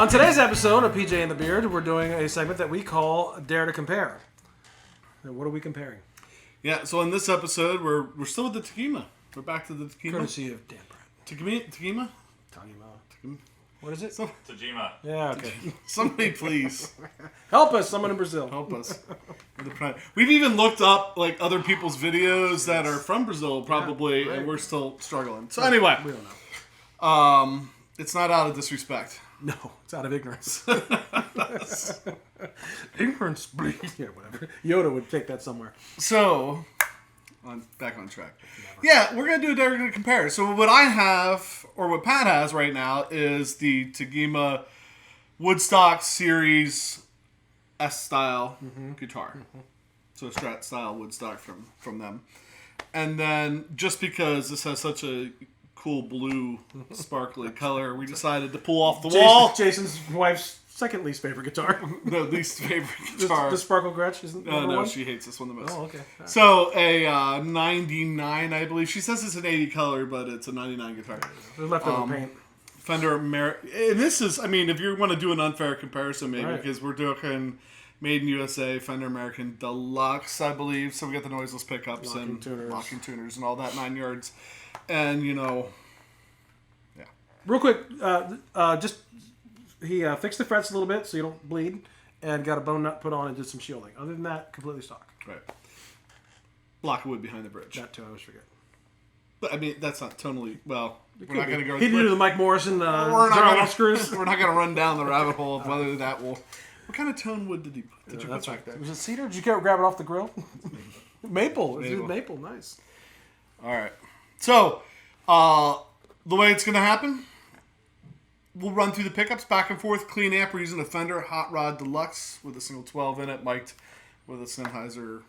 On today's episode of PJ and the Beard, we're doing a segment that we call Dare to Compare. And what are we comparing? Yeah, so in this episode, we're still with the Tagima. We're back to the Tagima. Courtesy of Dan Pratt. Tagima? Tagima. What is it? Tagima. Yeah, okay. Somebody please. Help us, someone in Brazil. Help us. We've even looked up like other people's videos that are from Brazil, probably, right. and we're still struggling. So anyway, We don't know. it's not out of disrespect. No, it's out of ignorance. Ignorance, please. Yeah, whatever. Yoda would take that somewhere. So, back on track. Yeah, we're going to do a Dare to Compare. So what I have, or what Pat has right now, is the Tagima Woodstock Series S-style guitar. So Strat style Woodstock from them. And then, just because this has such a cool blue sparkly color, we decided to pull off the wall. Jason's wife's second least favorite guitar. No, least favorite guitar. The Sparkle Gretsch isn't No, one? she hates this one the most. Oh, okay. Right. So a 99, I believe. She says it's an 80 color, but it's a 99 guitar. There's leftover paint. Fender American. And this is, I mean, if you want to do an unfair comparison, maybe, Right. because we're doing Made in USA, Fender American Deluxe, I believe. So we got the noiseless pickups and locking tuners and all that 9 yards. And, you know, yeah. Real quick, he fixed the frets a little bit so you don't bleed, and got a bone nut put on and did some shielding. Other than that, completely stock. Right. Block of wood behind the bridge. That too, I always forget. But, I mean, that's not tonally, well, we're not going to go... He did the Mike Morrison we're not drywall gonna, screws. We're not going to run down the rabbit hole of whether that will... What kind of tone wood did you put back there? Was it cedar? Did you grab it off the grill? Maple. It was maple. Nice. All right. So, the way it's going to happen, we'll run through the pickups back and forth. Clean amp. We're using a Fender Hot Rod Deluxe with a single 12 in it, mic'd with a Sennheiser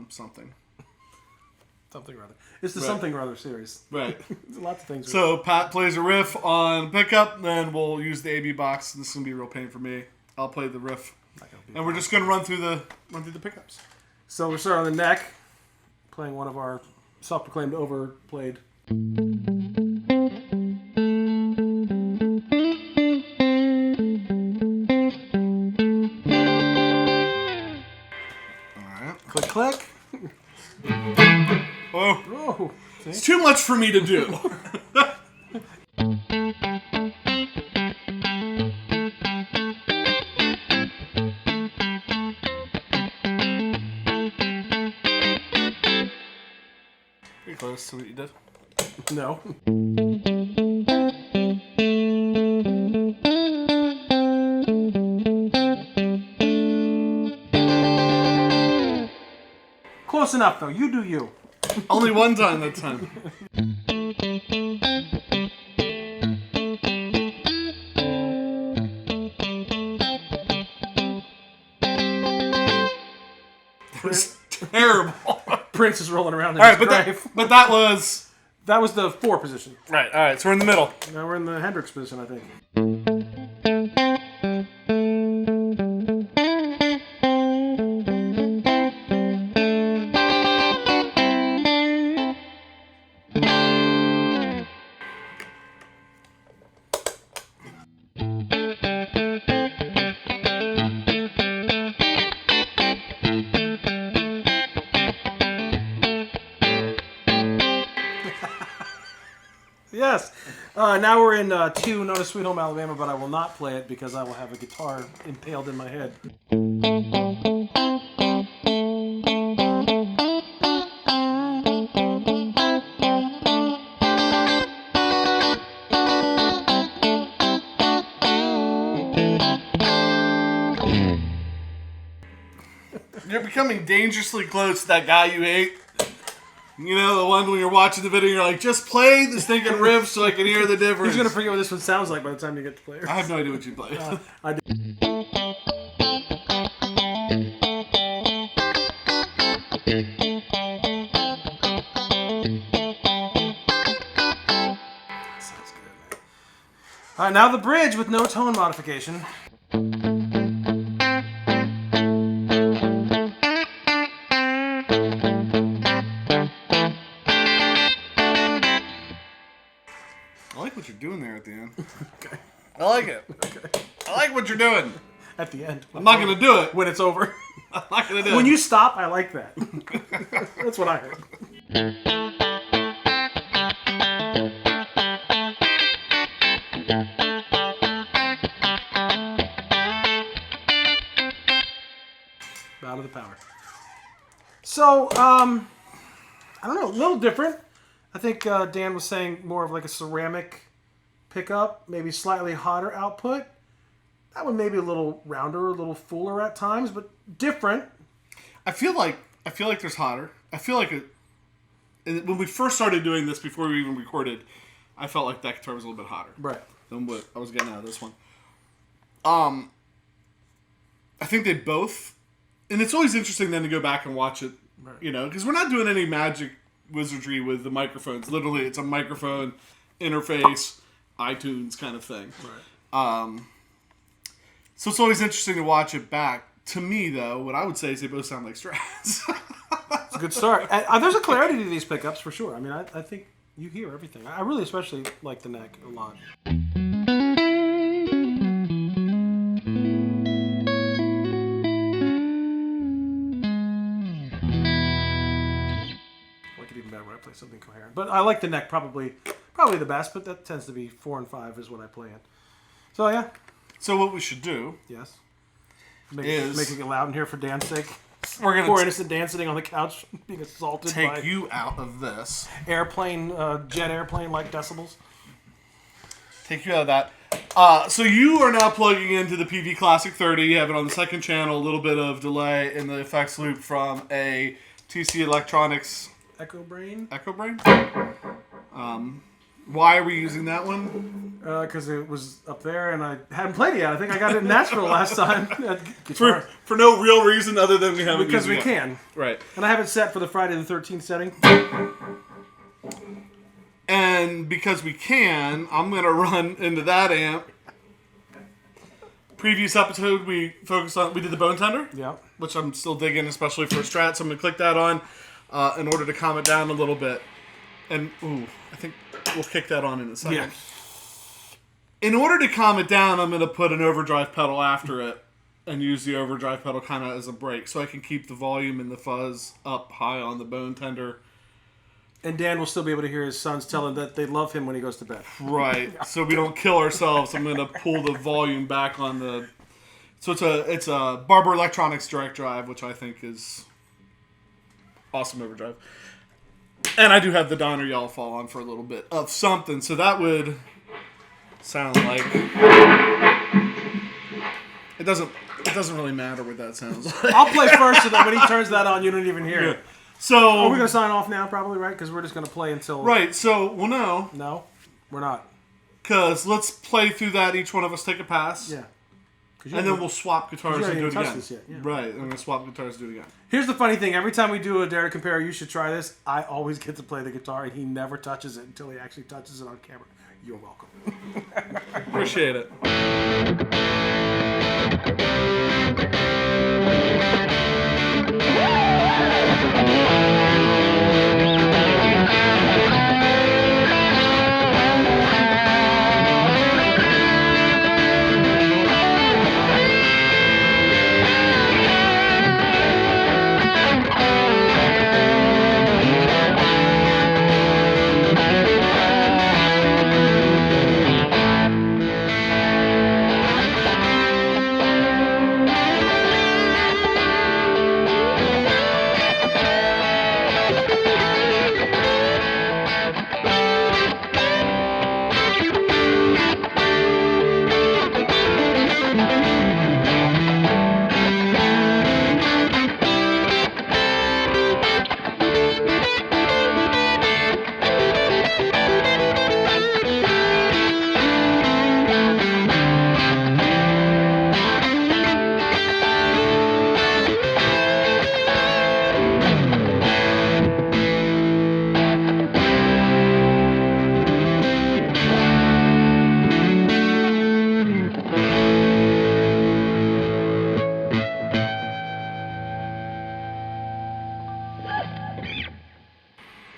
something. Something or other. It's the Right. Something or Other series. Right. There's lots of things. So, Pat plays a riff on pickup, then we'll use the AB box. This is going to be a real pain for me. I'll play the riff. And we're just going to run through the pickups. So we start on the neck, playing one of our self-proclaimed overplayed. Alright. Click, click. Oh, Oh, see? it's too much for me to do. Pretty close to what you did. No. Close enough, though. You do you. Only one time that time. That was terrible. Prince is rolling around in All right, his but grave. that was... That was the 4 position. Right, all right, so we're in the middle. Now we're in the Hendrix position, I think. Yes. Now we're in 2, Not a Sweet Home Alabama, but I will not play it because I will have a guitar impaled in my head. You're becoming dangerously close to that guy you hate. You know, the one when you're watching the video, you're like, just play the stinking riff so I can hear the difference. He's going to forget what this one sounds like by the time you get to play it. I have no idea what you play. I do. Sounds good. All right, now the bridge with no tone modification. I like what you're doing there at the end. Okay. I like it. Okay. I like what you're doing. At the end. I'm not going to do it. When it's over. I'm not going to do it. When you stop, I like that. That's what I heard. Out of the power. So, I don't know, a little different. I think Dan was saying more of like a ceramic pickup, maybe slightly hotter output. That one maybe a little rounder, a little fuller at times, but different. I feel like there's hotter. I feel like when we first started doing this, before we even recorded, I felt like that guitar was a little bit hotter. Right. Than what I was getting out of this one. I think they both, and it's always interesting then to go back and watch it, right. You know, because we're not doing any magic wizardry with the microphones. Literally, it's a microphone interface, iTunes kind of thing. Right. So it's always interesting to watch it back. To me, though, what I would say is they both sound like Strats. It's a good start. There's a clarity to these pickups for sure. I mean, I think you hear everything. I really especially like the neck a lot. Even better when I play something coherent. But I like the neck probably the best, but that tends to be 4 and 5 is what I play in. So yeah. So what we should do, yes, making it loud in here for Dan's sake. We're gonna poor innocent Dan sitting on the couch being assaulted by you out of this airplane, jet airplane like decibels. Take you out of that. So you are now plugging into the PV Classic 30. You have it on the second channel. A little bit of delay in the effects loop from a TC Electronics. Echo Brain? Why are we using that one? Because it was up there and I hadn't played it yet. I think I got it in Nashville last time. For no real reason other than we haven't because used we it. can. Right. And I have it set for the Friday the 13th setting. And because we can, I'm going to run into that amp. Previous episode, we did the Bone Tender. Yeah. Which I'm still digging, especially for Strat. So I'm going to click that on in order to calm it down a little bit. And, I think we'll kick that on in a second. Yeah. In order to calm it down, I'm going to put an overdrive pedal after it and use the overdrive pedal kind of as a break so I can keep the volume and the fuzz up high on the Bone Tender. And Dan will still be able to hear his sons tell him that they love him when he goes to bed. Right. So we don't kill ourselves. I'm going to pull the volume back on the... So it's a Barber Electronics direct drive, which I think is awesome overdrive. And I do have the Donner Y'all fall on for a little bit of something. So that would sound like... It doesn't really matter what that sounds like. I'll play first so that when he turns that on, you don't even hear it. So... Are we going to sign off now, probably, right? Because we're just going to play until... Right, so, well, no. No? We're not. Because let's play through that, each one of us take a pass. Yeah. And then we'll swap guitars and do it again. This yet. Yeah. Right, I'm going to swap guitars and do it again. Here's the funny thing. Every time we do a Dare to Compare, you should try this. I always get to play the guitar, and he never touches it until he actually touches it on camera. You're welcome. Appreciate it.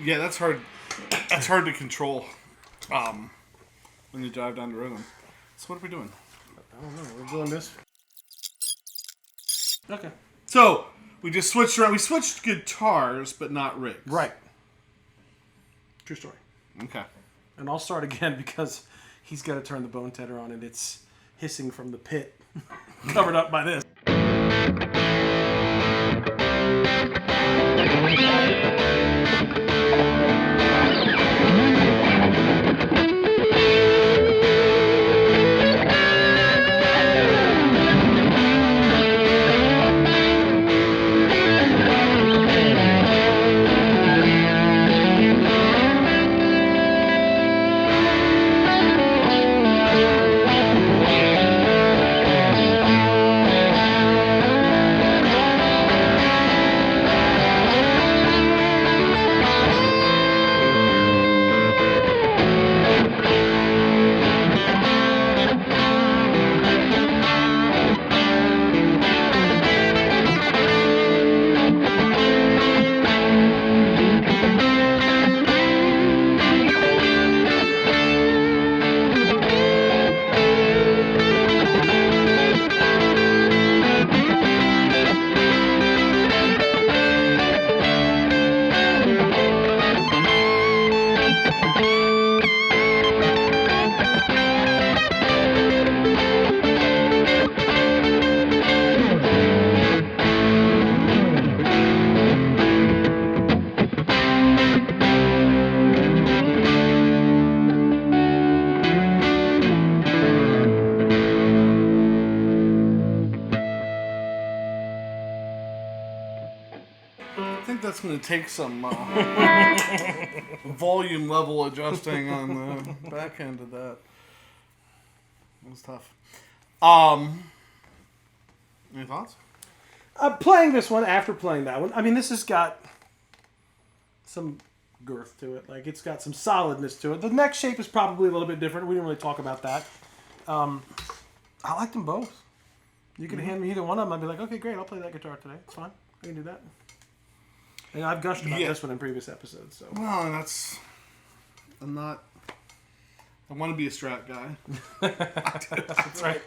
Yeah, that's hard. That's hard to control when you drive down the rhythm. So what are we doing? I don't know. We're doing this. Okay. So, we just switched around. We switched guitars, but not rigs. Right. True story. Okay. And I'll start again because he's got to turn the bone tender on and it's hissing from the pit, covered up by this. I think that's going to take some volume level adjusting on the back end of that. It was tough. Any thoughts? Playing this one after playing that one, I mean, this has got some girth to it. Like, it's got some solidness to it. The neck shape is probably a little bit different. We didn't really talk about that. I like them both. You can hand me either one of them. I'd be like, okay, great, I'll play that guitar today. It's fine. I can do that. And I've gushed about this one in previous episodes. So. Well, I'm not... I want to be a Strat guy. That's right.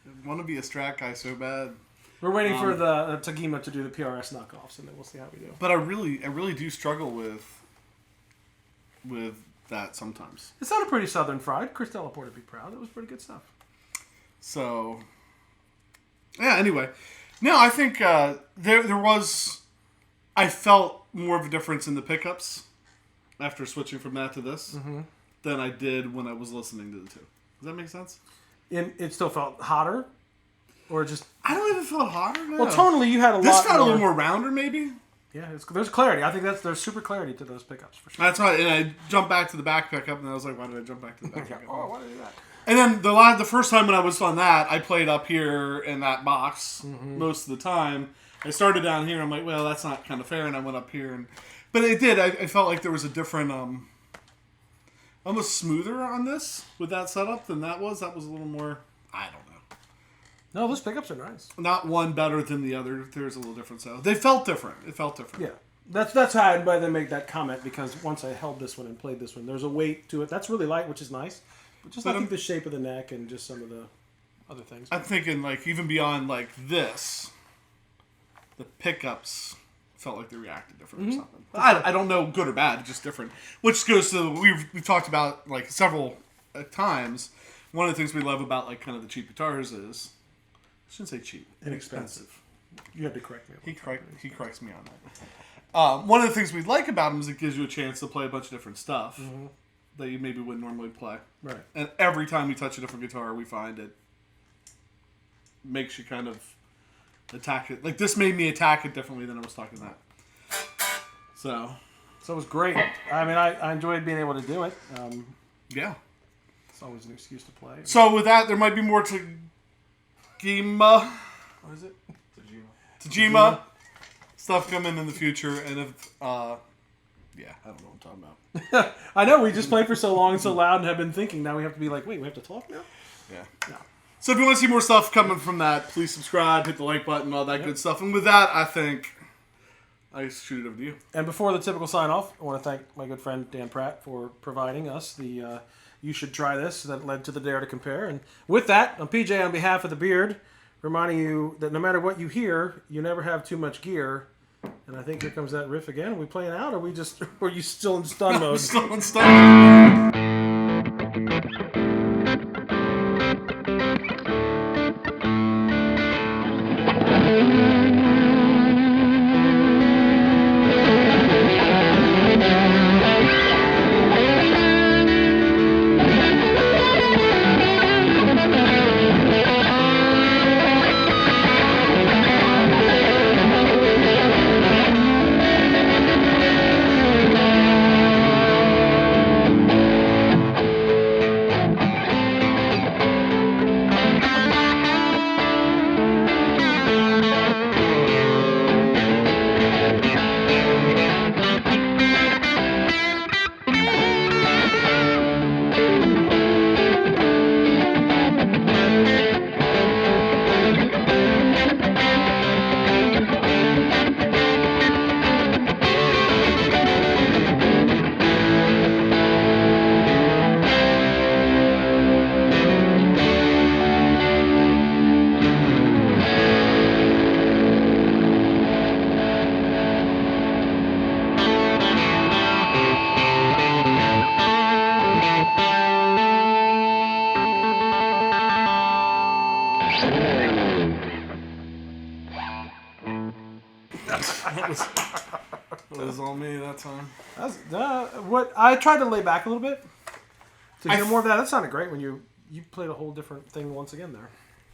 I want to be a Strat guy so bad. We're waiting for the Tagima to do the PRS knockoffs, and then we'll see how we do. But I really do struggle with that sometimes. It sounded pretty Southern fried. Chris Delaport would be proud. It was pretty good stuff. So, yeah. Anyway, no, I think there was. I felt more of a difference in the pickups after switching from that to this than I did when I was listening to the two. Does that make sense? It still felt hotter, or just I don't even feel hotter now. well, tonally you had a lot. This felt a little more rounder, maybe. Yeah, there's clarity. I think there's super clarity to those pickups for sure. That's right. And I jumped back to the back pickup, and I was like, "Why did I jump back to the back pickup?" Oh, why did I do that? And then the first time when I was on that, I played up here in that box most of the time. I started down here. I'm like, well, that's not kind of fair, and I went up here. But it did. I felt like there was a different, almost smoother on this with that setup than that was. That was a little more. I don't know. No, those pickups are nice. Not one better than the other. There's a little difference though. They felt different. It felt different. Yeah. That's how I'd rather make that comment, because once I held this one and played this one, there's a weight to it. That's really light, which is nice. But just I think the shape of the neck and just some of the other things. I'm thinking like even beyond like this, the pickups felt like they reacted different or something. I don't know, good or bad, just different. Which goes to we've talked about like several times. One of the things we love about like kind of the cheap guitars is, I shouldn't say cheap, inexpensive. You have to correct me. He corrects me on that. One of the things we like about them is it gives you a chance to play a bunch of different stuff that you maybe wouldn't normally play. Right. And every time we touch a different guitar, we find it makes you kind of attack it. Like this made me attack it differently than I was talking that. So it was great. I mean, I enjoyed being able to do it. Yeah. It's always an excuse to play. So with that, there might be more Tagima. What is it? Tagima stuff coming in the future, and if yeah, I don't know what I'm talking about. I know, we just played for so long, so loud, and have been thinking. Now we have to be like, wait, we have to talk now? Yeah. No. So if you want to see more stuff coming from that, please subscribe, hit the like button, all that good stuff. And with that, I think I shoot it over to you. And before the typical sign-off, I want to thank my good friend Dan Pratt for providing us the You Should Try This that led to the Dare to Compare. And with that, I'm PJ on behalf of the Beard, reminding you that no matter what you hear, you never have too much gear. And I think here comes that riff again. Are we playing out, or are you still in stun mode? Still in stun mode. That was all me that time. What I tried to lay back a little bit to hear more of that. That sounded great when you played a whole different thing once again there.